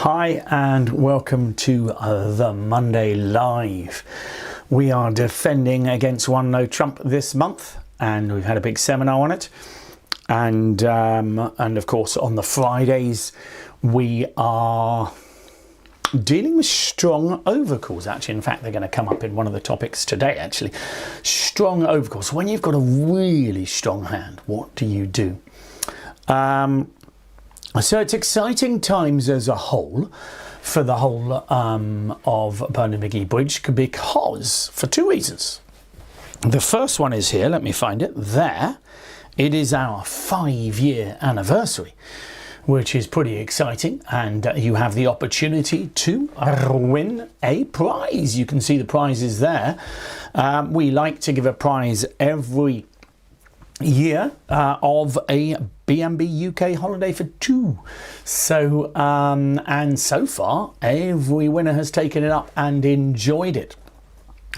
Hi and welcome to the Monday Live. We are defending against One No Trump this month, and we've had a big seminar on it. And of course on the Fridays we are dealing with strong overcalls. Actually, in fact, they're going to come up in one of the topics today. Actually, strong overcalls. When you've got a really strong hand, what do you do? So it's exciting times as a whole for the whole of Bernard Magee Bridge, because for two reasons. The first one is here, let me find it, there. It is our 5-year anniversary, which is pretty exciting, and you have the opportunity to win a prize. You can see the prizes there. We like to give a prize every year of a B&B UK holiday for 2. So and so far every winner has taken it up and enjoyed it.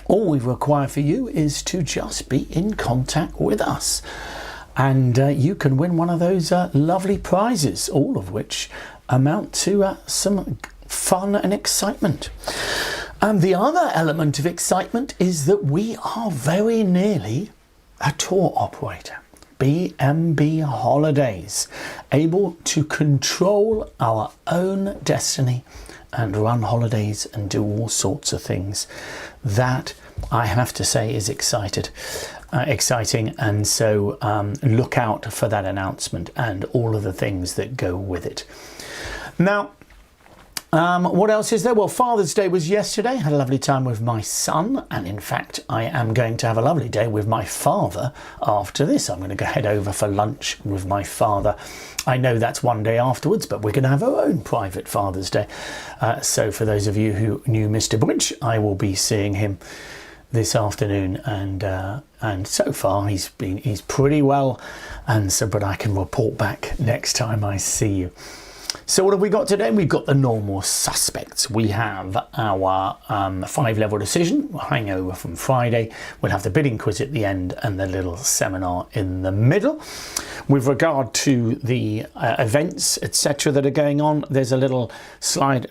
All we require for you is to just be in contact with us, and you can win one of those lovely prizes, all of which amount to some fun and excitement. And the other element of excitement is that we are very nearly a tour operator, B&B Holidays, able to control our own destiny and run holidays and do all sorts of things. That, I have to say, is exciting. And so look out for that announcement and all of the things that go with it. Now, what else is there? Well, Father's Day was yesterday. Had a lovely time with my son, and in fact I am going to have a lovely day with my father after this. I'm going to head over for lunch with my father. I know that's one day afterwards, but we're going to have our own private Father's Day. So for those of you who knew Mr. Bridge, I will be seeing him this afternoon, and so far he's pretty well, and so but I can report back next time I see you. So what have we got today? We've got the normal suspects. We have our 5-level decision, hangover from Friday. We'll have the bidding quiz at the end and the little seminar in the middle. With regard to the events, etc. that are going on, there's a little slide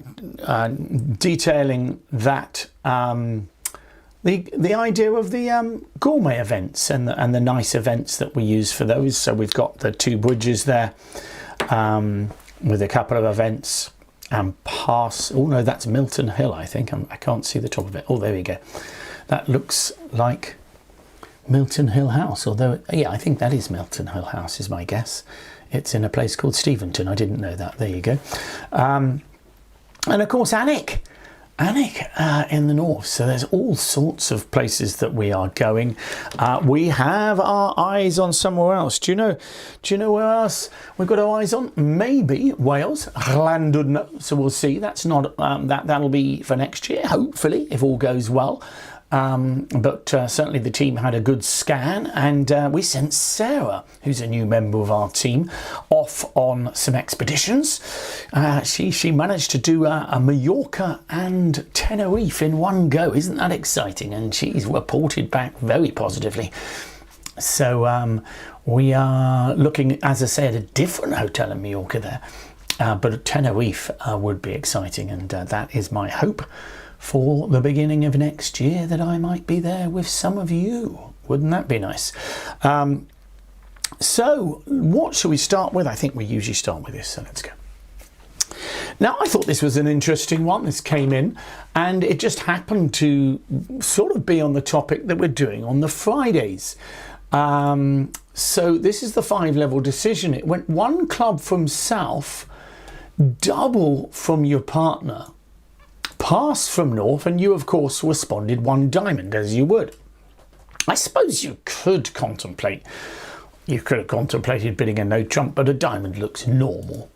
detailing that the idea of the gourmet events and the nice events that we use for those. So we've got the 2 bridges there. With a couple of events and oh no, that's Milton Hill, I think. I can't see the top of it. Oh, there we go. That looks like Milton Hill House, although, yeah, I think that is Milton Hill House is my guess. It's in a place called Steventon. I didn't know that. There you go. And of course, Alnwick in the north. So there's all sorts of places that we are going. We have our eyes on somewhere else. Do you know where else we've got our eyes on? Maybe Wales, Llandudno. So we'll see. That's not that'll be for next year, hopefully, if all goes well. But certainly the team had a good scan, and we sent Sarah, who's a new member of our team, off on some expeditions. She managed to do a Mallorca and Tenerife in one go. Isn't that exciting? And she's reported back very positively. So we are looking, as I said, at a different hotel in Mallorca there. But Tenerife would be exciting, and that is my hope for the beginning of next year, that I might be there with some of you. Wouldn't that be nice? So what should we start with? I think we usually start with this, so let's go. Now, I thought this was an interesting one. This came in, and it just happened to sort of be on the topic that we're doing on the Fridays. So this is the 5-level decision. It went 1 club from south, double from your partner, pass from north, and you of course responded 1 diamond, as you would. I suppose you could have contemplated bidding a no trump, but a diamond looks normal.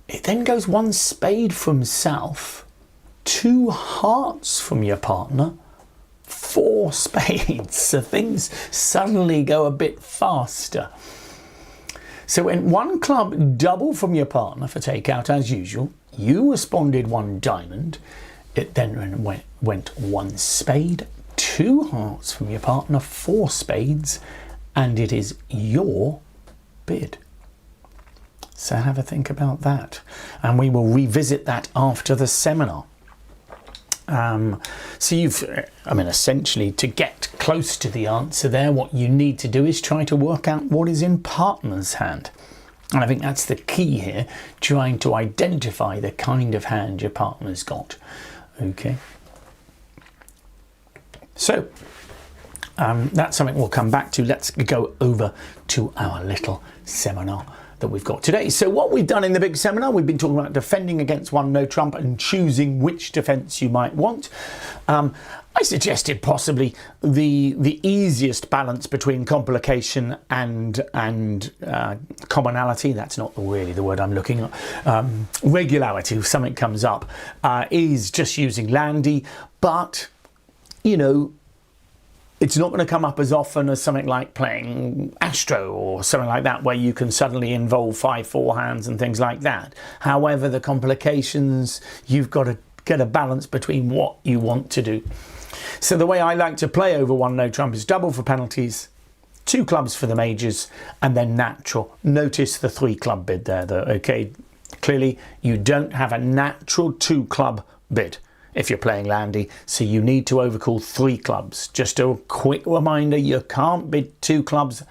It then goes 1 spade from south, 2 hearts from your partner, 4 spades. So things suddenly go a bit faster. So when 1 club double from your partner for takeout as usual, you responded 1 diamond. It then went 1 spade, 2 hearts from your partner, 4 spades, and it is your bid. So have a think about that. And we will revisit that after the seminar. So essentially to get close to the answer there, what you need to do is try to work out what is in partner's hand. And I think that's the key here, trying to identify the kind of hand your partner's got. Okay. So that's something we'll come back to. Let's go over to our little seminar that we've got today. So what we've done in the big seminar, we've been talking about defending against one no trump and choosing which defence you might want. I suggested possibly the easiest balance between complication and commonality. That's not really the word I'm looking at. Regularity, if something comes up, is just using landy, but you know, it's not going to come up as often as something like playing Astro or something like that, where you can suddenly involve 5-4 hands and things like that. However, the complications, you've got to get a balance between what you want to do. So the way I like to play over one no trump is double for penalties, 2 clubs for the majors, and then natural. Notice the 3 club bid there, though. Okay, clearly you don't have a natural 2 club bid if you're playing landy, so you need to overcall 3 clubs. Just a quick reminder, you can't bid 2 clubs,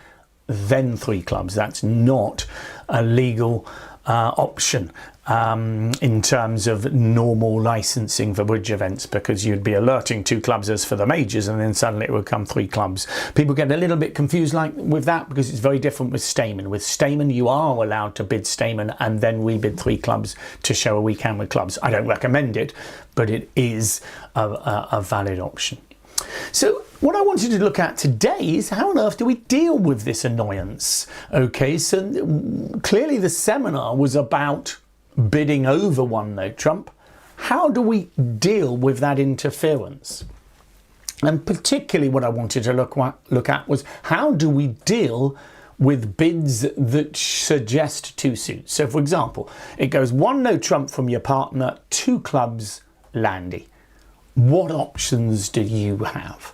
then 3 clubs. That's not a legal option in terms of normal licensing for bridge events, because you'd be alerting 2 clubs as for the majors, and then suddenly it would come 3 clubs. People get a little bit confused with that, because it's very different with Stayman. With Stayman, you are allowed to bid Stayman and then rebid 3 clubs to show a weak hand with clubs. I don't recommend it, but it is a valid option. So what I wanted to look at today is how on earth do we deal with this annoyance? Okay, so clearly the seminar was about bidding over one no trump. How do we deal with that interference? And particularly what I wanted to look at was how do we deal with bids that suggest 2 suits? So for example, it goes 1 no trump from your partner, 2 clubs, landy. What options do you have?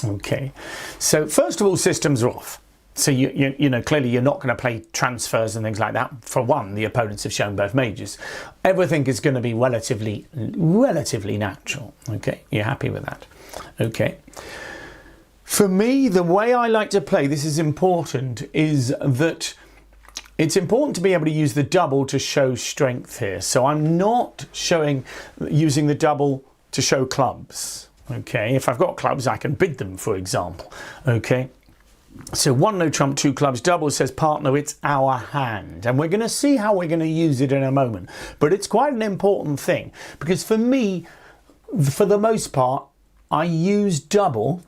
Okay, so first of all, systems are off. So you know, clearly you're not going to play transfers and things like that. For one, the opponents have shown both majors. Everything is going to be relatively natural. Okay, you're happy with that? Okay. For me, the way I like to play, this is important, is that it's important to be able to use the double to show strength here. So I'm not using the double to show clubs. Okay, if I've got clubs, I can bid them, for example. Okay. So 1 no trump, 2 clubs, double says partner, it's our hand. And we're going to see how we're going to use it in a moment. But it's quite an important thing, because for me, for the most part, I use double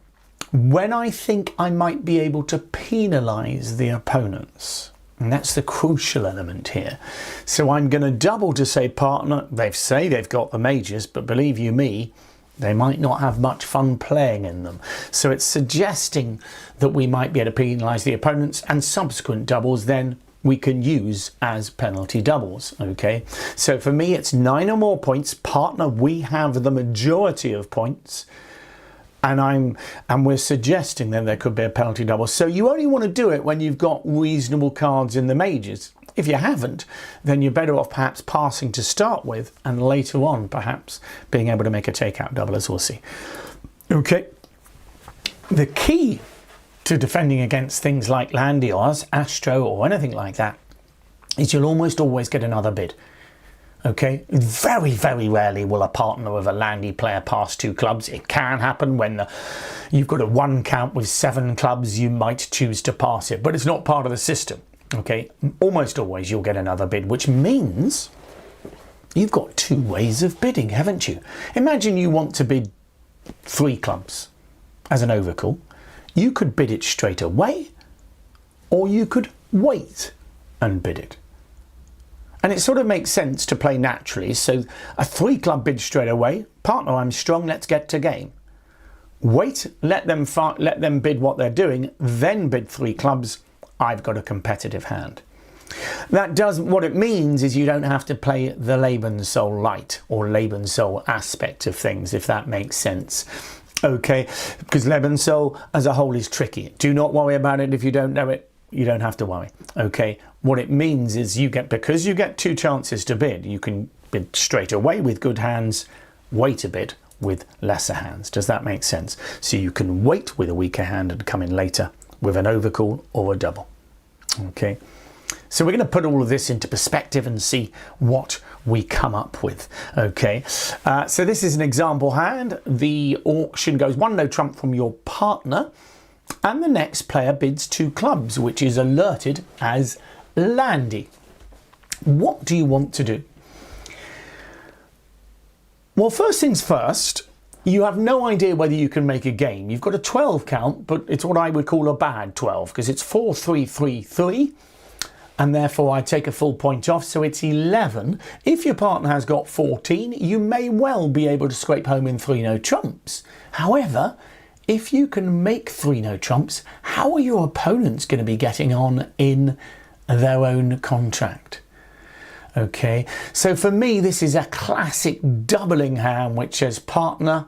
when I think I might be able to penalise the opponents. And that's the crucial element here. So I'm going to double to say partner, they say they've got the majors, but believe you me, they might not have much fun playing in them. So it's suggesting that we might be able to penalise the opponents, and subsequent doubles then we can use as penalty doubles. Okay, so for me it's 9 or more points. Partner, we have the majority of points, and we're suggesting then there could be a penalty double. So you only want to do it when you've got reasonable cards in the majors. If you haven't, then you're better off perhaps passing to start with, and later on perhaps being able to make a takeout double, as we'll see. Okay, the key to defending against things like landy or Astro or anything like that is you'll almost always get another bid. Okay, very, very rarely will a partner of a landy player pass 2 clubs. It can happen when you've got a 1 count with 7 clubs, you might choose to pass it, but it's not part of the system. Okay, almost always you'll get another bid, which means you've got 2 ways of bidding, haven't you? Imagine you want to bid 3 clubs as an overcall. You could bid it straight away, or you could wait and bid it. And it sort of makes sense to play naturally. So a 3 club bid straight away, partner, I'm strong, let's get to game. Wait, let them bid what they're doing, then bid 3 clubs, I've got a competitive hand. What it means is you don't have to play the Lebenssoll light or Lebenssoll aspect of things, if that makes sense. Okay, because Lebenssoll as a whole is tricky. Do not worry about it if you don't know it. you don't have to worry. Okay, what it means is because you get 2 chances to bid, you can bid straight away with good hands, wait a bit with lesser hands. Does that make sense? So you can wait with a weaker hand and come in later with an overcall or a double. Okay, so we're going to put all of this into perspective and see what we come up with. Okay, so this is an example hand. The auction goes 1 no trump from your partner, and the next player bids 2 clubs, which is alerted as Landy. What do you want to do? Well, first things first, you have no idea whether you can make a game. You've got a 12 count, but it's what I would call a bad 12 because it's 4, 3, 3, 3. And therefore I take a full point off, so it's 11. If your partner has got 14, you may well be able to scrape home in 3 no trumps. However, if you can make 3 no trumps, how are your opponents going to be getting on in their own contract? Okay, so for me, this is a classic doubling hand, which says, partner,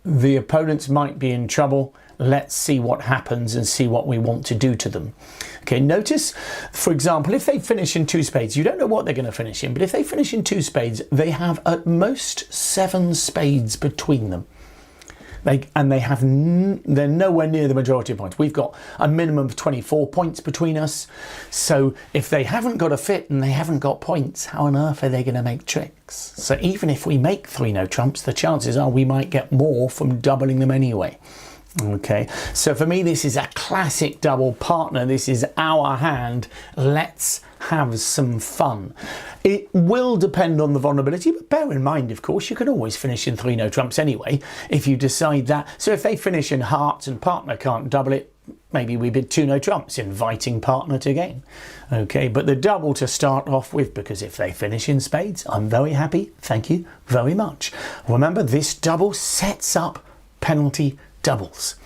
the opponents might be in trouble. Let's see what happens and see what we want to do to them. Okay, notice, for example, if they finish in 2 spades, you don't know what they're going to finish in, but if they finish in 2 spades, they have at most 7 spades between them. They're nowhere near the majority of points. We've got a minimum of 24 points between us. So if they haven't got a fit and they haven't got points, how on earth are they going to make tricks? So even if we make 3 no trumps, the chances are we might get more from doubling them anyway. Okay, so for me, this is a classic double, partner. This is our hand. Let's have some fun. It will depend on the vulnerability, but bear in mind, of course, you can always finish in 3 no trumps anyway if you decide that. So if they finish in hearts and partner can't double it, maybe we bid 2 no trumps, inviting partner to game. Okay, but the double to start off with, because if they finish in spades, I'm very happy. Thank you very much. Remember, this double sets up penalty doubles.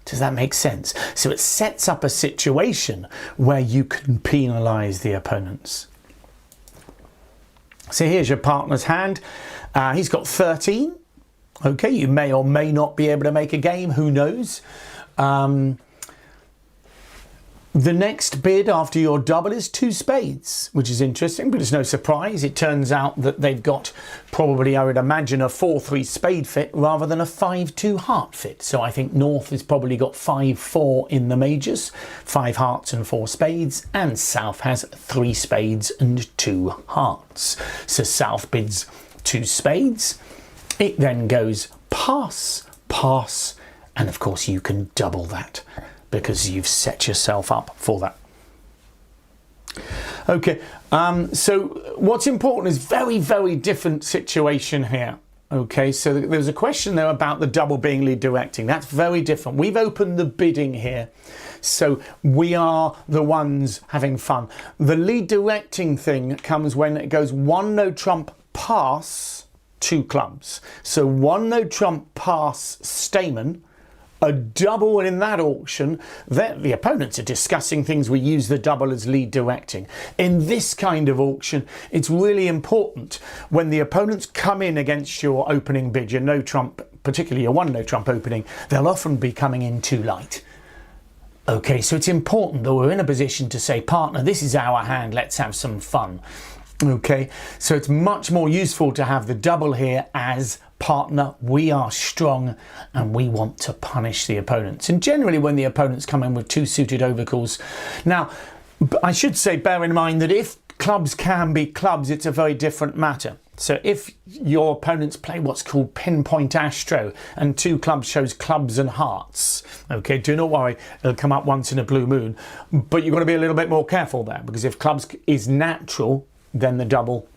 Does that make sense? So it sets up a situation where you can penalise the opponents. So here's your partner's hand. He's got 13. Okay, you may or may not be able to make a game. Who knows? The next bid after your double is 2 spades, which is interesting, but it's no surprise. It turns out that they've got probably, I would imagine, a 4-3 spade fit rather than a 5-2 heart fit. So I think North has probably got 5-4 in the majors, 5 hearts and 4 spades, and South has 3 spades and 2 hearts. So South bids 2 spades. It then goes pass, pass, and of course you can double that, because you've set yourself up for that. Okay, so what's important is very, very different situation here. Okay, so there's a question there about the double being lead directing. That's very different. We've opened the bidding here, so we are the ones having fun. The lead directing thing comes when it goes 1 no trump pass 2 clubs. So 1 no trump pass Stayman, a double in that auction, the opponents are discussing things. We use the double as lead directing. In this kind of auction, it's really important when the opponents come in against your opening bid, your no trump, particularly your 1 no trump opening, they'll often be coming in too light. Okay, so it's important that we're in a position to say, partner, this is our hand, let's have some fun. Okay, so it's much more useful to have the double here as partner, we are strong and we want to punish the opponents. And generally when the opponents come in with 2 suited overcalls. Now, I should say, bear in mind that if clubs can be clubs, it's a very different matter. So if your opponents play what's called pinpoint astro and 2 clubs shows clubs and hearts, okay, do not worry, it'll come up once in a blue moon, but you've got to be a little bit more careful there, because if clubs is natural, then the double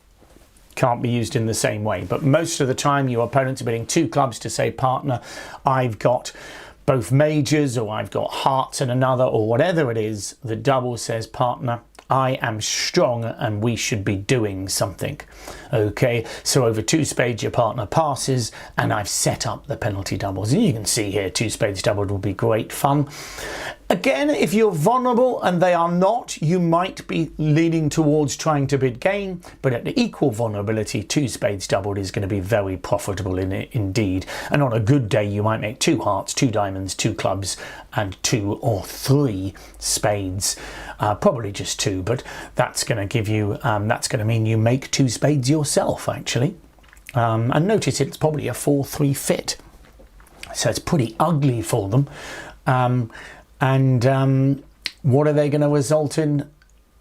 can't be used in the same way. But most of the time your opponents are bidding 2 clubs to say, partner, I've got both majors, or I've got hearts and another, or whatever it is. The double says, partner, I am strong and we should be doing something. Okay, so over 2 spades your partner passes and I've set up the penalty doubles. And you can see here 2 spades doubled will be great fun. Again, if you're vulnerable and they are not, you might be leaning towards trying to bid game, but at equal vulnerability, 2 spades doubled is going to be very profitable in it indeed. And on a good day, you might make 2 hearts, 2 diamonds, 2 clubs, and 2 or 3 spades. Probably just 2, but that's going to give you, that's going to mean you make 2 spades yourself, actually. And notice it's probably a 4-3 fit. So it's pretty ugly for them. What are they going to result in?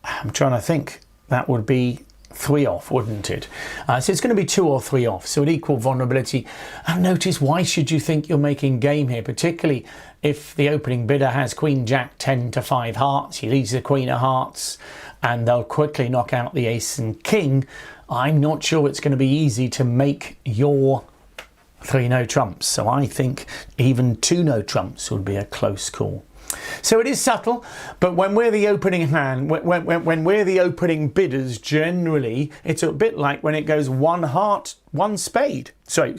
I'm trying to think. That would be 3 off, wouldn't it? So it's going to be 2 or 3 off. So at equal vulnerability. And notice, why should you think you're making game here? Particularly if the opening bidder has Queen Jack 10 to 5 hearts. He leaves the Queen of Hearts and they'll quickly knock out the Ace and King. I'm not sure it's going to be easy to make your 3 no trumps. So I think even 2 no trumps would be a close call. So it is subtle, but when we're the opening hand, when we're the opening bidders, generally it's a bit like when it goes 1 heart, 1 spade. Sorry,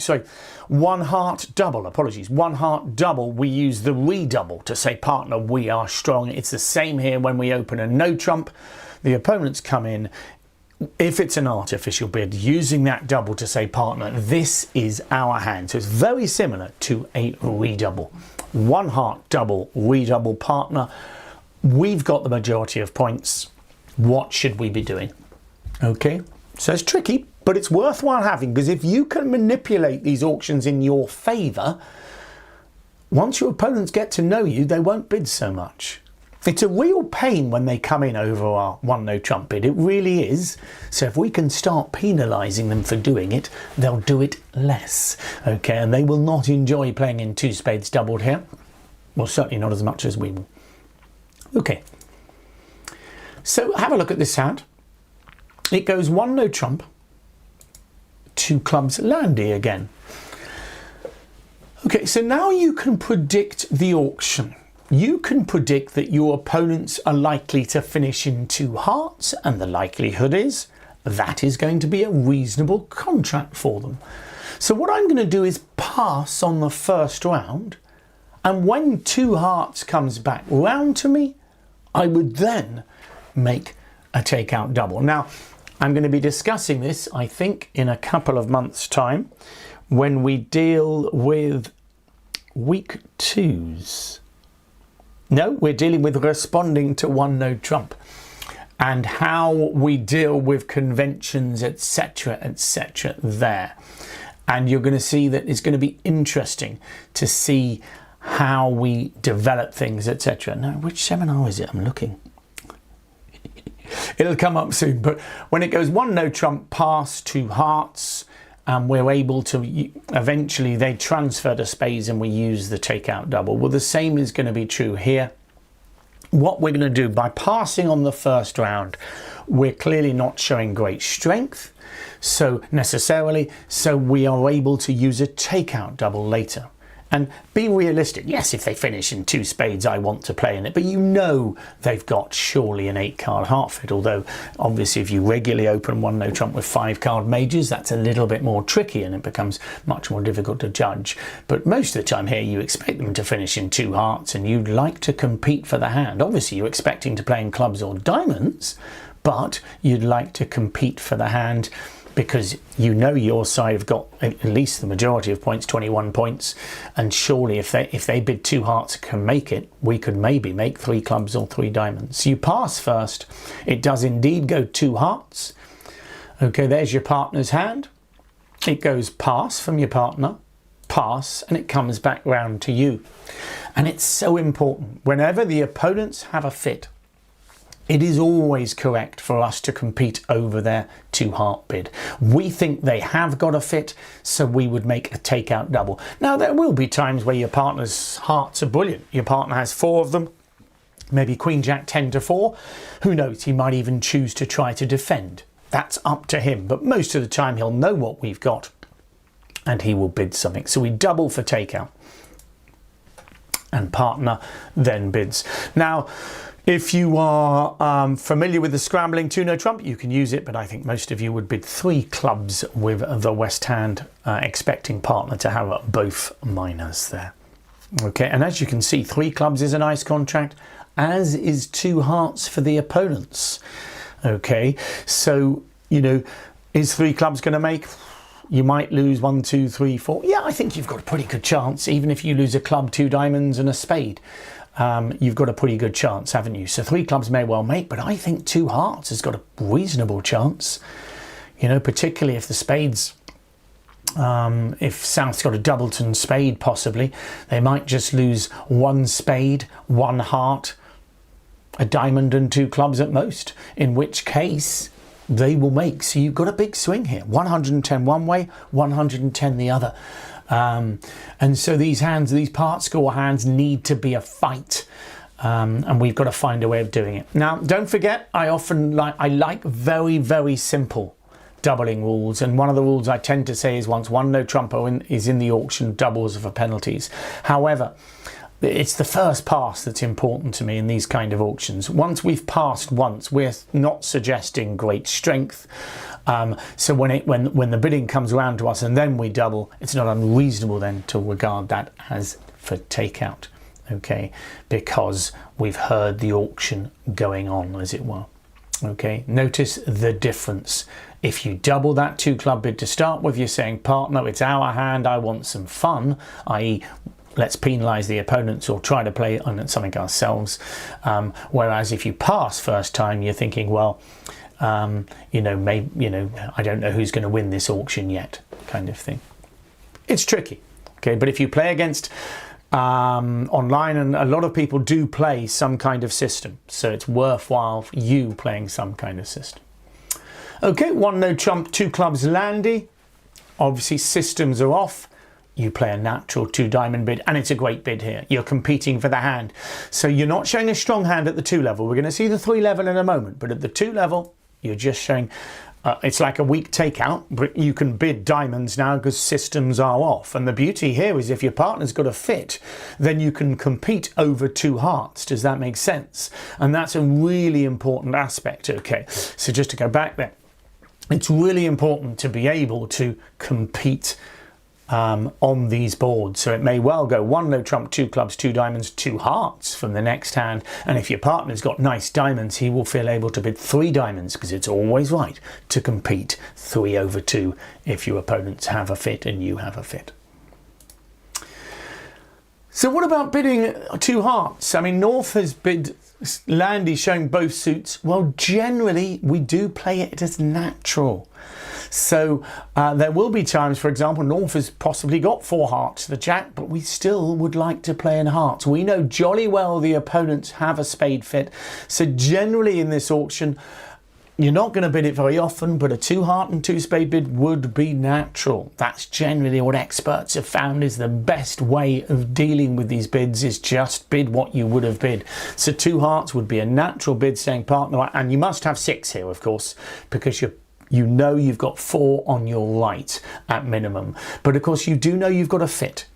1 heart double, apologies. 1 heart double, we use the redouble to say, partner, we are strong. It's the same here when we open a no trump. The opponents come in, if it's an artificial bid, using that double to say, partner, this is our hand. So it's very similar to a redouble. 1 heart double, redouble, partner. We've got the majority of points. What should we be doing? Okay, so it's tricky, but it's worthwhile having, because if you can manipulate these auctions in your favour, once your opponents get to know you, they won't bid so much. It's a real pain when they come in over our 1 no trump bid. It really is. So if we can start penalising them for doing it, they'll do it less. Okay, and they will not enjoy playing in 2 spades doubled here. Well, certainly not as much as we will. Okay. So have a look at this hand. It goes 1 no trump, 2 clubs, landy again. Okay, so now you can predict the auction. You can predict that your opponents are likely to finish in 2 hearts, and the likelihood is that is going to be a reasonable contract for them. So what I'm going to do is pass on the first round, and when 2 hearts comes back round to me, I would then make a takeout double. Now, I'm going to be discussing this, I think, in a couple of months' time when we deal with week 2's. No, we're dealing with responding to 1 no trump and how we deal with conventions, etc., etc. there. And you're going to see that it's going to be interesting to see how we develop things, etc. Now, which seminar is it? I'm looking. It'll come up soon. But when it goes 1 no trump, pass, 2 hearts, and we're able to, eventually they transfer to spades and we use the takeout double. Well, the same is going to be true here. What we're going to do by passing on the first round, we're clearly not showing great strength, so we are able to use a takeout double later. And be realistic. Yes, if they finish in 2 spades, I want to play in it. But you know they've got surely an 8-card heart fit. Although, obviously, if you regularly open 1 no trump with 5-card majors, that's a little bit more tricky and it becomes much more difficult to judge. But most of the time here, you expect them to finish in 2 hearts and you'd like to compete for the hand. Obviously, you're expecting to play in clubs or diamonds, but you'd like to compete for the hand, because you know your side have got at least the majority of points, 21 points, and surely if they bid 2 hearts and can make it, we could maybe make 3 clubs or 3 diamonds. So you pass first. It does indeed go 2 hearts. Okay, there's your partner's hand. It goes pass from your partner, pass, and it comes back round to you. And it's so important. Whenever the opponents have a fit, it is always correct for us to compete over their 2 heart bid. We think they have got a fit, so we would make a takeout double. Now, there will be times where your partner's hearts are brilliant. Your partner has 4 of them, maybe Queen Jack 10 to 4. Who knows, he might even choose to try to defend. That's up to him, but most of the time he'll know what we've got and he will bid something. So we double for takeout and partner then bids. Now, If you are familiar with the scrambling 2-no trump, you can use it, but I think most of you would bid 3 clubs with the West hand, expecting partner to have both minors there. Okay, and as you can see, 3 clubs is a nice contract, as is 2 hearts for the opponents. Okay, so, you know, is 3 clubs going to make? You might lose 1, 2, 3, 4. Yeah, I think you've got a pretty good chance, even if you lose a club, 2 diamonds and a spade. You've got a pretty good chance, haven't you? So 3 clubs may well make, but I think 2 hearts has got a reasonable chance. You know, particularly if the spades, if South's got a doubleton spade possibly, they might just lose 1 spade, 1 heart, a diamond and 2 clubs at most, in which case they will make. So you've got a big swing here, 110 one way, 110 the other. And so these hands, these part score hands, need to be a fight, and we've got to find a way of doing it. Now, don't forget, I like very, very simple doubling rules, and one of the rules I tend to say is once 1-no trump is in the auction, doubles for penalties. However, it's the first pass that's important to me in these kind of auctions. Once we've passed once, we're not suggesting great strength. So when the bidding comes around to us and then we double, it's not unreasonable then to regard that as for takeout, okay? Because we've heard the auction going on, as it were. Okay, notice the difference. If you double that 2 club bid to start with, you're saying, partner, it's our hand, I want some fun, i.e. let's penalise the opponents or try to play on something ourselves. Whereas if you pass first time, you're thinking, well, you know, maybe, you know, I don't know who's going to win this auction yet, kind of thing. It's tricky, okay? But if you play against online, and a lot of people do play some kind of system, so it's worthwhile for you playing some kind of system. Okay, 1-no trump, 2 clubs landy. Obviously, systems are off. You play a natural 2 diamond bid, and it's a great bid here. You're competing for the hand. So you're not showing a strong hand at the 2 level. We're going to see the 3 level in a moment, but at the 2 level, you're just showing, it's like a weak takeout, but you can bid diamonds now because systems are off. And the beauty here is if your partner's got a fit, then you can compete over 2 hearts. Does that make sense? And that's a really important aspect, okay? So just to go back there, it's really important to be able to compete on these boards. So it may well go 1-no trump, 2 clubs, 2 diamonds, 2 hearts from the next hand. And if your partner's got nice diamonds, he will feel able to bid 3 diamonds, because it's always right to compete 3 over 2 if your opponents have a fit and you have a fit. So what about bidding 2 hearts? I mean, North has bid landy showing both suits. Well, generally we do play it as natural. So there will be times, for example, North has possibly got 4 hearts to the jack, but we still would like to play in hearts. We know jolly well the opponents have a spade fit. So generally in this auction, you're not going to bid it very often, but a 2 heart and 2 spade bid would be natural. That's generally what experts have found is the best way of dealing with these bids, is just bid what you would have bid. So 2 hearts would be a natural bid saying partner, and you must have 6 here, of course, because you know you've got 4 on your right at minimum. But of course you do know you've got a fit,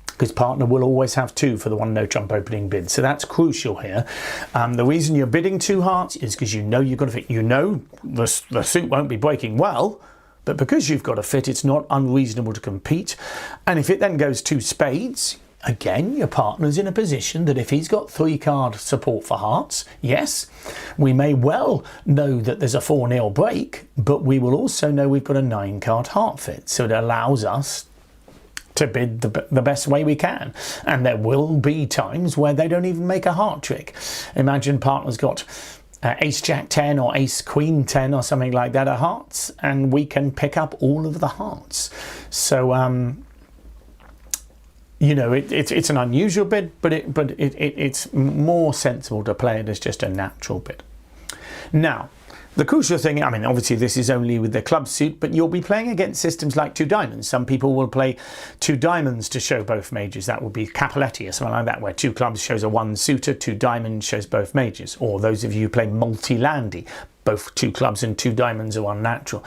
because partner will always have 2 for the 1-no trump opening bid. So that's crucial here. The reason you're bidding 2 hearts is because you know you've got a fit. You know the suit won't be breaking well, but because you've got a fit, it's not unreasonable to compete. And if it then goes 2 spades, again, your partner's in a position that if he's got 3-card support for hearts, yes, we may well know that there's a 4-0 break, but we will also know we've got a 9-card heart fit. So it allows us to bid the best way we can. And there will be times where they don't even make a heart trick. Imagine partner's got ace jack 10 or ace queen 10 or something like that are hearts, and we can pick up all of the hearts. So you know, it's an unusual bid, but it's more sensible to play it as just a natural bid. Now, the crucial thing, I mean, obviously this is only with the club suit, but you'll be playing against systems like 2 diamonds. Some people will play 2 diamonds to show both majors. That would be Capoletti or something like that, where 2 clubs shows a 1 suitor, 2 diamonds shows both majors. Or those of you who play multi-landy, both 2 clubs and 2 diamonds are unnatural.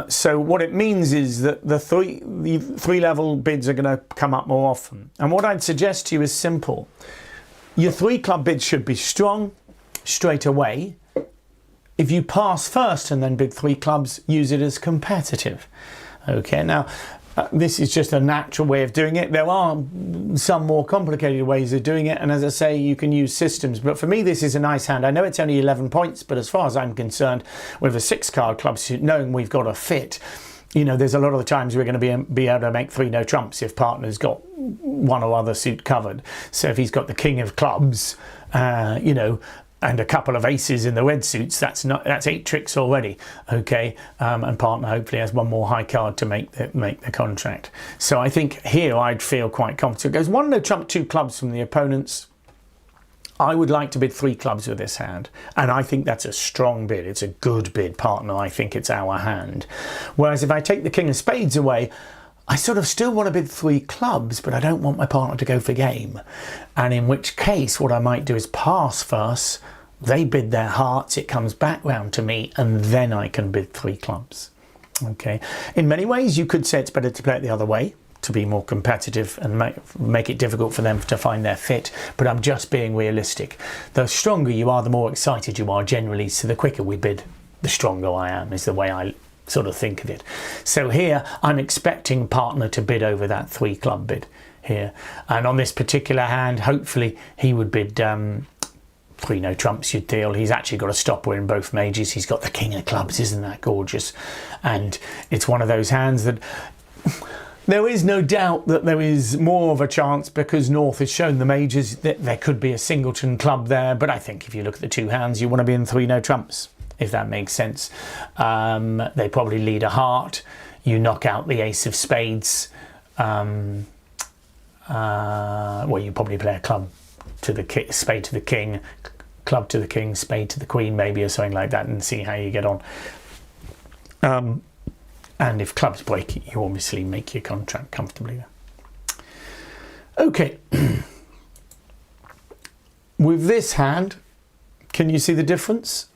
So what it means is that the 3 level bids are going to come up more often. And what I'd suggest to you is simple. your 3 club bid should be strong straight away. If you pass first and then bid 3 clubs, use it as competitive. Okay, now this is just a natural way of doing it. There are some more complicated ways of doing it, and as I say, you can use systems, but for me this is a nice hand. I know it's only 11 points, but as far as I'm concerned, with a 6 card club suit, knowing we've got a fit, you know, there's a lot of the times we're going to be able to make 3 no trumps if partner's got one or other suit covered. So if he's got the king of clubs, you know, and a couple of aces in the red suits, that's 8 tricks already, okay? And partner hopefully has one more high card to make the contract. So I think here I'd feel quite confident. It goes 1 no trump, 2 clubs from the opponents. I would like to bid 3 clubs with this hand, and I think that's a strong bid. It's a good bid, partner. I think it's our hand. Whereas if I take the king of spades away, I sort of still want to bid 3 clubs, but I don't want my partner to go for game. And in which case, what I might do is pass first. They bid their hearts, it comes back round to me, and then I can bid 3 clubs. Okay. In many ways, you could say it's better to play it the other way, to be more competitive and make it difficult for them to find their fit, but I'm just being realistic. The stronger you are, the more excited you are generally, so the quicker we bid, the stronger I am, is the way I sort of think of it. So here I'm expecting partner to bid over that 3 club bid here, and on this particular hand hopefully he would bid 3 no trumps, you'd deal. He's actually got a stopper in both Mages. He's got the king of clubs. Isn't that gorgeous? And it's one of those hands that there is no doubt that there is more of a chance, because North has shown the Mages that there could be a singleton club there, but I think if you look at the 2 hands, you want to be in 3 no trumps, if that makes sense. They probably lead a heart. You knock out the ace of spades. Well, you probably play a club to the spade to the king, club to the king, spade to the queen, maybe, or something like that, and see how you get on. And if clubs break it, you obviously make your contract comfortably there. Okay. With this hand, can you see the difference?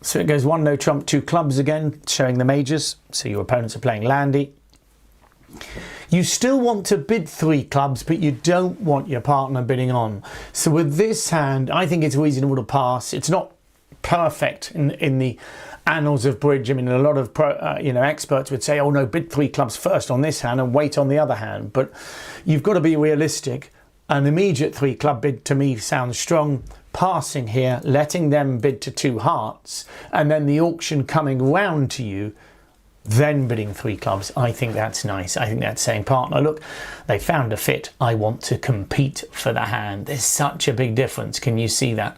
So it goes 1 no trump, 2 clubs again, showing the Mages. So your opponents are playing landy. You still want to bid 3 clubs, but you don't want your partner bidding on. So with this hand, I think it's reasonable to pass. It's not perfect in the annals of bridge. I mean, a lot of experts would say, oh no, bid 3 clubs first on this hand and wait on the other hand. But you've got to be realistic. An immediate 3 club bid to me sounds strong. Passing here, letting them bid to 2 hearts, and then the auction coming round to you, then bidding 3 clubs. I think that's nice. I think that's saying, partner, look, they found a fit. I want to compete for the hand. There's such a big difference. Can you see that?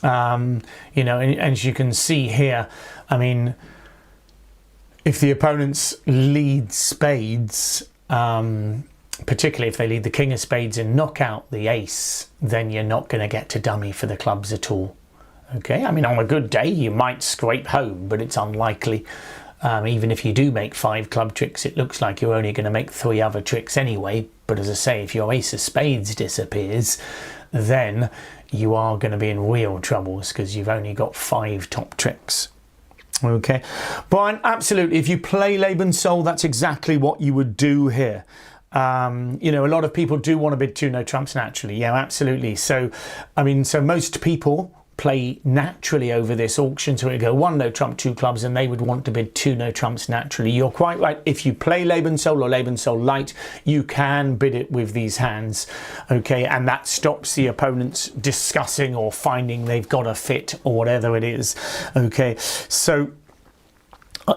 You know, and as you can see here, I mean, if the opponents lead spades, particularly if they lead the king of spades and knock out the ace, then you're not going to get to dummy for the clubs at all. Okay, I mean, on a good day, you might scrape home, but it's unlikely. Even if you do make 5 club tricks, it looks like you're only going to make 3 other tricks anyway. But as I say, if your ace of spades disappears, then you are going to be in real troubles, because you've only got 5 top tricks. Okay, Brian, absolutely. If you play Lebenssoul, that's exactly what you would do here. You know, a lot of people do want to bid 2 no trumps naturally. Yeah, absolutely. So, I mean, so most people play naturally over this auction, so it would go 1 no trump, 2 clubs, and they would want to bid 2 no trumps naturally. You're quite right. If you play Lebenssoul or Lebenssoul Light, you can bid it with these hands, okay, and that stops the opponents discussing or finding they've got a fit or whatever it is. Okay, so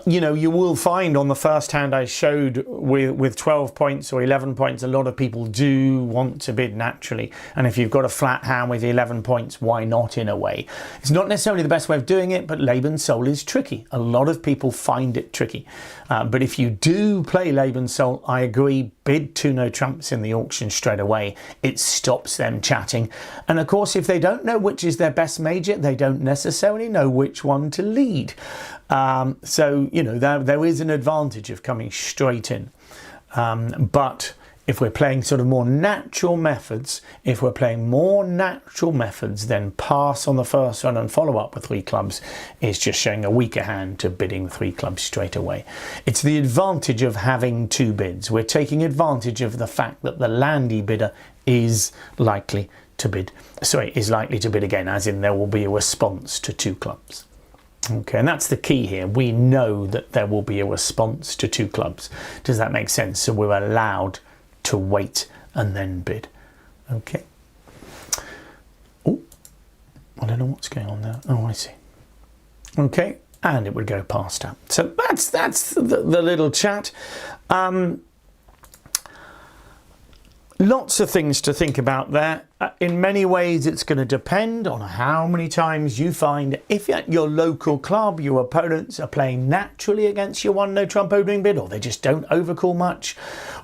you know, you will find on the first hand I showed with 12 points or 11 points, a lot of people do want to bid naturally. And if you've got a flat hand with 11 points, why not, in a way? It's not necessarily the best way of doing it, but Lebenssoul is tricky. A lot of people find it tricky. But if you do play Lebenssoul, I agree, bid 2 no trumps in the auction straight away. It stops them chatting. And of course, if they don't know which is their best major, they don't necessarily know which one to lead. So, you know, there is an advantage of coming straight in. But if we're playing sort of more natural methods, then pass on the first one and follow up with 3 clubs is just showing a weaker hand to bidding 3 clubs straight away. It's the advantage of having 2 bids. We're taking advantage of the fact that the landy bidder is likely to bid again, as in there will be a response to 2 clubs. Okay, and that's the key here. We know that there will be a response to 2 clubs. Does that make sense? So we're allowed to wait and then bid. Okay. Oh, I don't know what's going on there. Oh, I see. Okay, and it would go past out. So that's the little chat. Lots of things to think about there. In many ways, it's going to depend on how many times you find, if at your local club your opponents are playing naturally against your 1 no trump opening bid, or they just don't overcall much,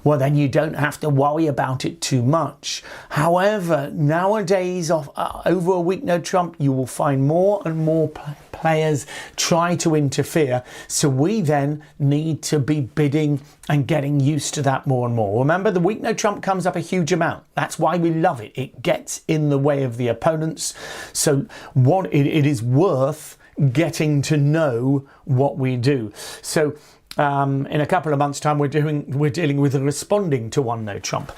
well then you don't have to worry about it too much. However, nowadays over a weak no trump, you will find more and more players try to interfere, so we then need to be bidding and getting used to that more and more. Remember, the weak no trump comes up a huge amount. That's why we love it. It gets in the way of the opponents. So it is worth getting to know what we do. So in a couple of months' time, we're dealing with responding to 1 no trump,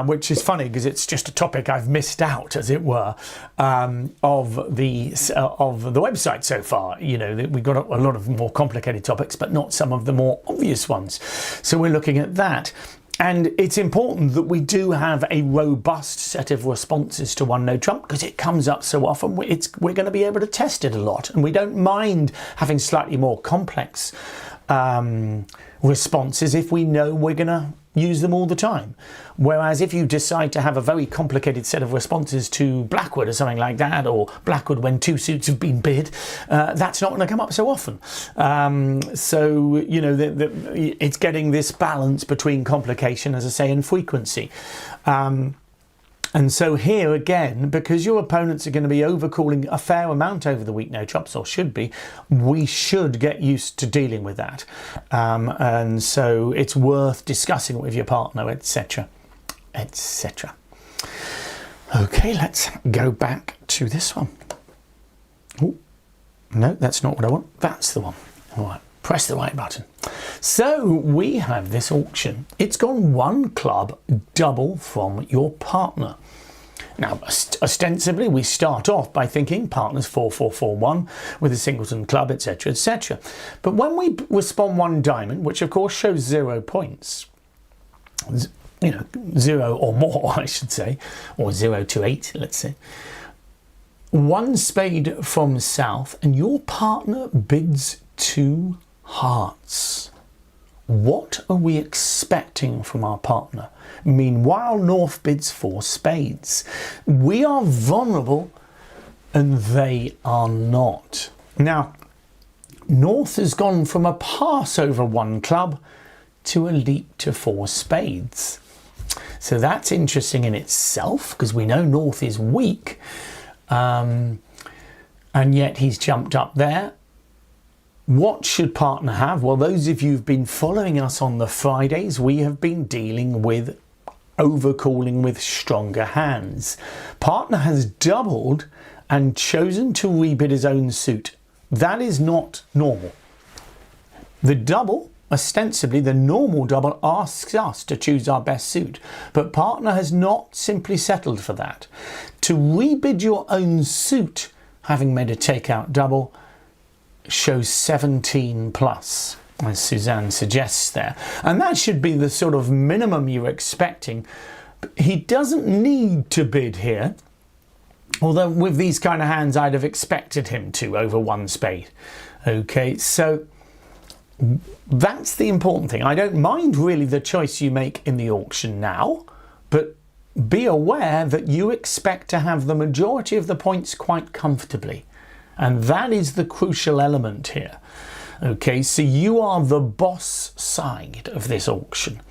which is funny because it's just a topic I've missed out, as it were, of the website so far. You know, we've got a lot of more complicated topics, but not some of the more obvious ones. So we're looking at that. And it's important that we do have a robust set of responses to 1 no trump, because it comes up so often. We're going to be able to test it a lot, and we don't mind having slightly more complex responses if we know we're going to use them all the time. Whereas if you decide to have a very complicated set of responses to Blackwood or something like that, or Blackwood when 2 suits have been bid, that's not going to come up so often. So, you know, it's getting this balance between complication, as I say, and frequency. And so here again, because your opponents are going to be overcalling a fair amount over the weak no trumps, or should be, we should get used to dealing with that. And so it's worth discussing it with your partner, etc., etc. Okay, let's go back to this one. Oh, no, that's not what I want. That's the one. All right, press the right button. So we have this auction. It's gone 1 club double from your partner. Now, ostensibly, we start off by thinking partners 4-4-4-1 with a singleton club, etc., etc. But when we respond 1 diamond, which of course shows 0 points, you know, 0 or more, I should say, or 0 to 8, let's say, 1 spade from south, and your partner bids 2 hearts. What are we expecting from our partner? Meanwhile, North bids 4 spades. We are vulnerable and they are not. Now, North has gone from a pass over 1 club to a leap to 4 spades. So that's interesting in itself, because we know North is weak, and yet he's jumped up there. What should partner have? Well, those of you who've been following us on the Fridays, we have been dealing with overcalling with stronger hands. Partner has doubled and chosen to rebid his own suit. That is not normal. The double, ostensibly the normal double, asks us to choose our best suit, but partner has not simply settled for that. To rebid your own suit, having made a takeout double, shows 17 plus, as Suzanne suggests there, and that should be the sort of minimum you're expecting. He doesn't need to bid here, although with these kind of hands I'd have expected him to over 1 spade. Okay, so that's the important thing. I don't mind really the choice you make in the auction now, but be aware that you expect to have the majority of the points quite comfortably. And that is the crucial element here. Okay, so you are the boss side of this auction.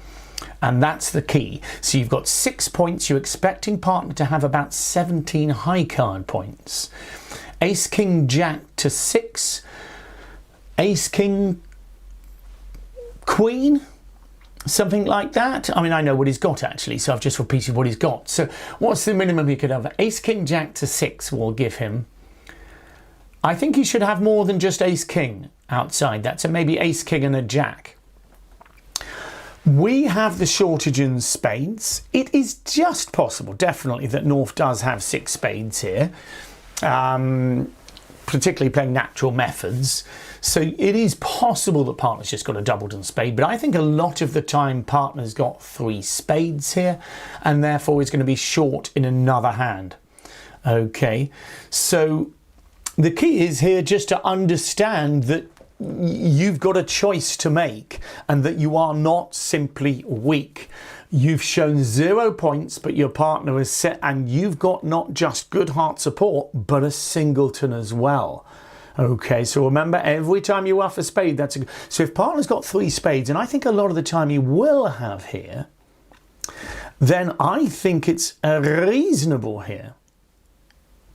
And that's the key. So you've got 6 points. You're expecting partner to have about 17 high card points. Ace, King, Jack to 6. Ace, King, Queen. Something like that. I mean, I know what he's got actually, so I've just repeated what he's got. So what's the minimum he could have? Ace, king, jack to 6 will give him. I think he should have more than just ace, king outside that. So maybe ace, king and a jack. We have the shortage in spades. It is just possible, definitely, that North does have 6 spades here. Particularly playing natural methods. So it is possible that partner's just got a doubled spade, but I think a lot of the time partner's got 3 spades here, and therefore is going to be short in another hand. Okay, so the key is here just to understand that you've got a choice to make and that you are not simply weak. You've shown 0 points, but your partner is set, and you've got not just good heart support, but a singleton as well. Okay, so remember, every time you ruff a spade, that's a... So if partner's got 3 spades, and I think a lot of the time he will have here, then I think it's reasonable here,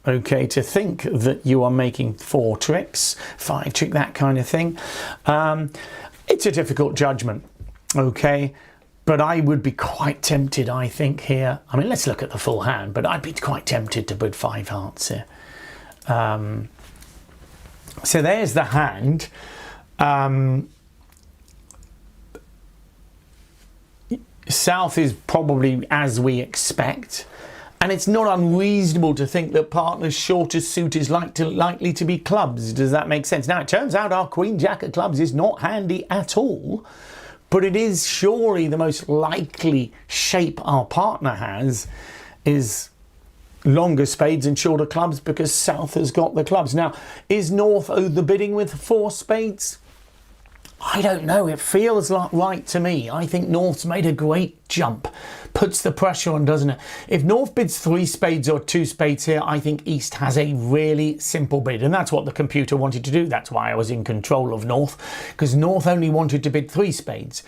okay, to think that you are making 4 tricks, 5 trick, that kind of thing. It's a difficult judgment, okay? But I would be quite tempted, I think, here. I mean, let's look at the full hand, but I'd be quite tempted to bid 5 hearts here. So there's the hand. South is probably as we expect. And it's not unreasonable to think that partner's shortest suit is likely to be clubs. Does that make sense? Now, it turns out our queen jack of clubs is not handy at all. But it is surely the most likely shape our partner has is longer spades and shorter clubs, because South has got the clubs. Now, is North owed the bidding with 4 spades? I don't know. It feels like right to me. I think North's made a great jump. Puts the pressure on, doesn't it? If North bids 3 spades or 2 spades here, I think East has a really simple bid. And that's what the computer wanted to do. That's why I was in control of North, because North only wanted to bid 3 spades.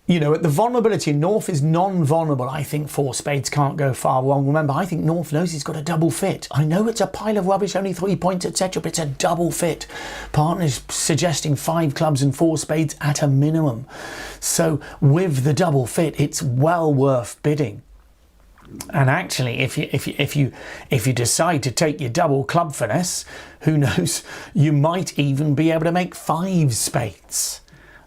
You know, at the vulnerability, North is non-vulnerable. I think 4 spades can't go far wrong. Remember, I think North knows he's got a double fit. I know it's a pile of rubbish, only 3 points, etc., but it's a double fit. Partner's suggesting 5 clubs and 4 spades at a minimum. So with the double fit, it's well worth bidding. And actually, if you decide to take your double club finesse, who knows, you might even be able to make 5 spades.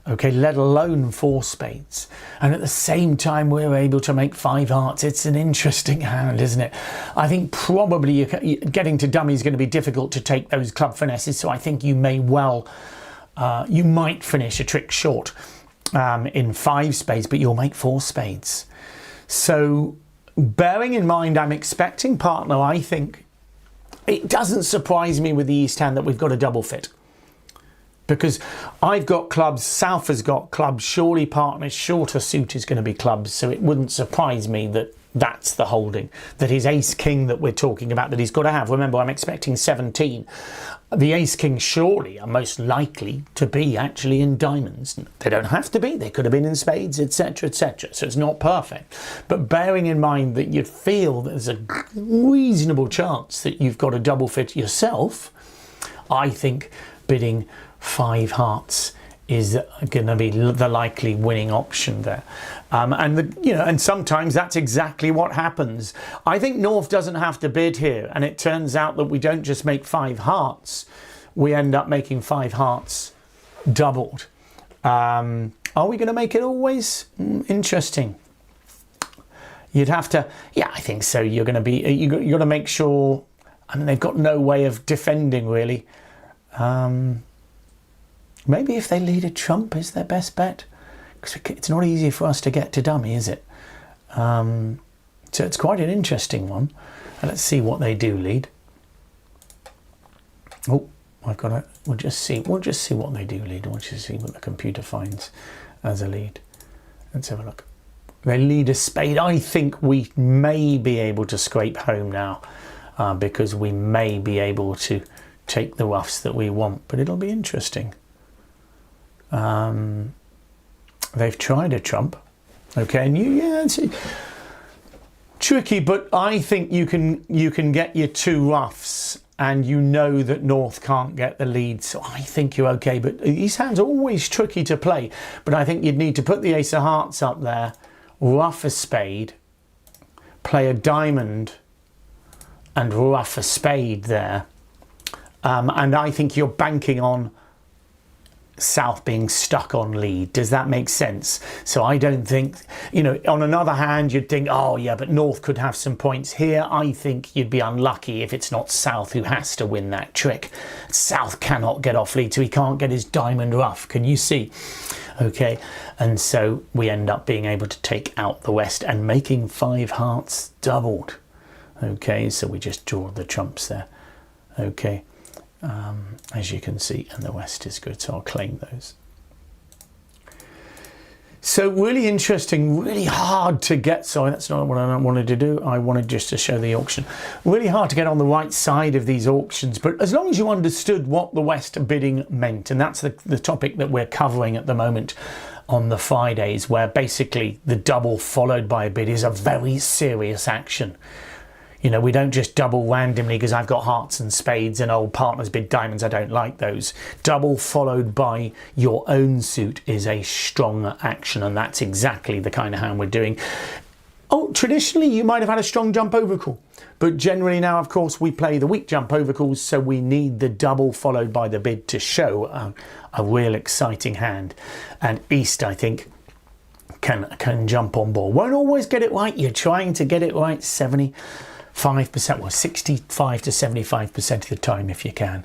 Okay, let alone 4 spades. And at the same time, we're able to make 5 hearts. It's an interesting hand, isn't it? I think probably getting to dummy is going to be difficult to take those club finesses. So I think you may well, you might finish a trick short in 5 spades, but you'll make 4 spades. So bearing in mind, I'm expecting partner, I think it doesn't surprise me with the East hand that we've got a double fit. Because I've got clubs, South has got clubs, surely partner's shorter suit is going to be clubs, so it wouldn't surprise me that that's the holding. That his ace-king that we're talking about, that he's got to have. Remember, I'm expecting 17. The ace-king surely are most likely to be actually in diamonds. They don't have to be, they could have been in spades, etc., etc. So it's not perfect. But bearing in mind that you feel there's a reasonable chance that you've got a double fit yourself, I think bidding 5 hearts is going to be the likely winning option there. And sometimes that's exactly what happens. I think North doesn't have to bid here, and it turns out that we don't just make 5 hearts, we end up making 5 hearts doubled. Are we going to make it always? Interesting. You'd have to, yeah, I think so. You're going to be, you've got to make sure, I mean, they've got no way of defending really. Maybe if they lead a trump is their best bet, because it's not easy for us to get to dummy, is it? So it's quite an interesting one. And let's see what they do lead. Oh, I've got to. We'll just see what they do lead. We'll just see what the computer finds as a lead. Let's have a look. They lead a spade. I think we may be able to scrape home now, because we may be able to take the roughs that we want. But it'll be interesting. They've tried a trump, okay, and it's tricky, but I think you can get your 2 roughs and you know that North can't get the lead, so I think you're okay. But these hands are always tricky to play, but I think you'd need to put the ace of hearts up there, ruff a spade, play a diamond and ruff a spade there, and I think you're banking on South being stuck on lead. Does that make sense? So I don't think, you know, on another hand you'd think, oh yeah, but North could have some points here. I think you'd be unlucky if it's not South who has to win that trick. South cannot get off lead, so he can't get his diamond ruff. Can you see? Okay, and so we end up being able to take out the West and making 5 hearts doubled. Okay, so we just draw the trumps there. Okay, as you can see, and the West is good, so I'll claim those. So really interesting, really hard to get. Sorry, that's not what I wanted to do. I wanted just to show the auction. Really hard to get on the right side of these auctions, but as long as you understood what the West bidding meant, and that's the topic that we're covering at the moment on the Fridays, where basically the double followed by a bid is a very serious action. You know, we don't just double randomly because I've got hearts and spades and old partners bid diamonds. I don't like those. Double followed by your own suit is a strong action, and that's exactly the kind of hand we're doing. Oh, traditionally you might have had a strong jump overcall, but generally now, of course, we play the weak jump overcalls, so we need the double followed by the bid to show a real exciting hand. And East, I think, can jump on board. Won't always get it right. You're trying to get it right 75%, well, 65 to 75% of the time if you can.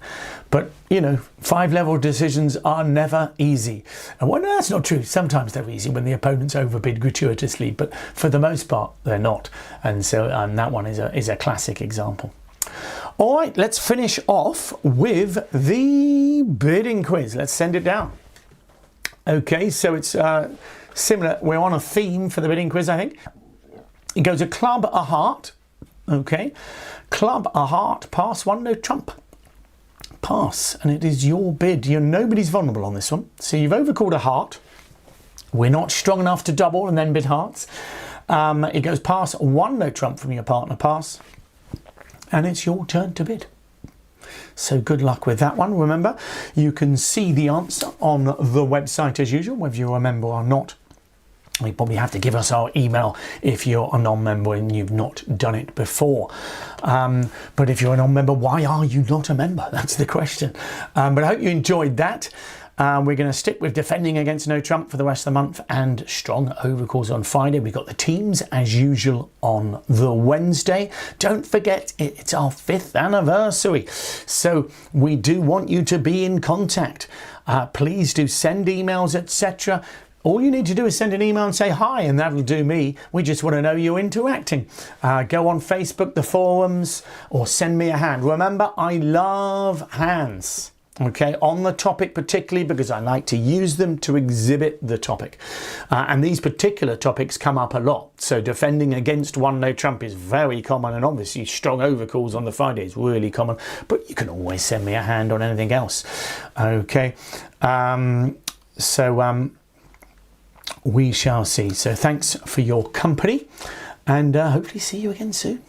But, you know, 5-level decisions are never easy. And well, no, that's not true. Sometimes they're easy when the opponent's overbid gratuitously, but for the most part, they're not. And so that one is a classic example. All right, let's finish off with the bidding quiz. Let's send it down. Okay, so it's similar. We're on a theme for the bidding quiz, I think. It goes a club, a heart. Okay, club, a heart, pass, 1, no trump. Pass, and it is your bid. Nobody's vulnerable on this one. So you've overcalled a heart. We're not strong enough to double and then bid hearts. It goes pass, 1, no trump from your partner, pass. And it's your turn to bid. So good luck with that one. Remember, you can see the answer on the website as usual, whether you remember or not. You probably have to give us our email if you're a non-member and you've not done it before. But if you're a non-member, why are you not a member? That's the question. But I hope you enjoyed that. We're going to stick with defending against no trump for the rest of the month and strong overcalls on Friday. We've got the teams as usual on the Wednesday. Don't forget, it's our 5th anniversary. So we do want you to be in contact. Please do send emails, etc. All you need to do is send an email and say hi, and that'll do me. We just want to know you're interacting. Go on Facebook, the forums, or send me a hand. Remember, I love hands, okay, on the topic particularly because I like to use them to exhibit the topic. And these particular topics come up a lot. So defending against 1, no trump is very common, and obviously strong overcalls on the Friday is really common. But you can always send me a hand on anything else, okay? We shall see. So thanks for your company, and hopefully see you again soon.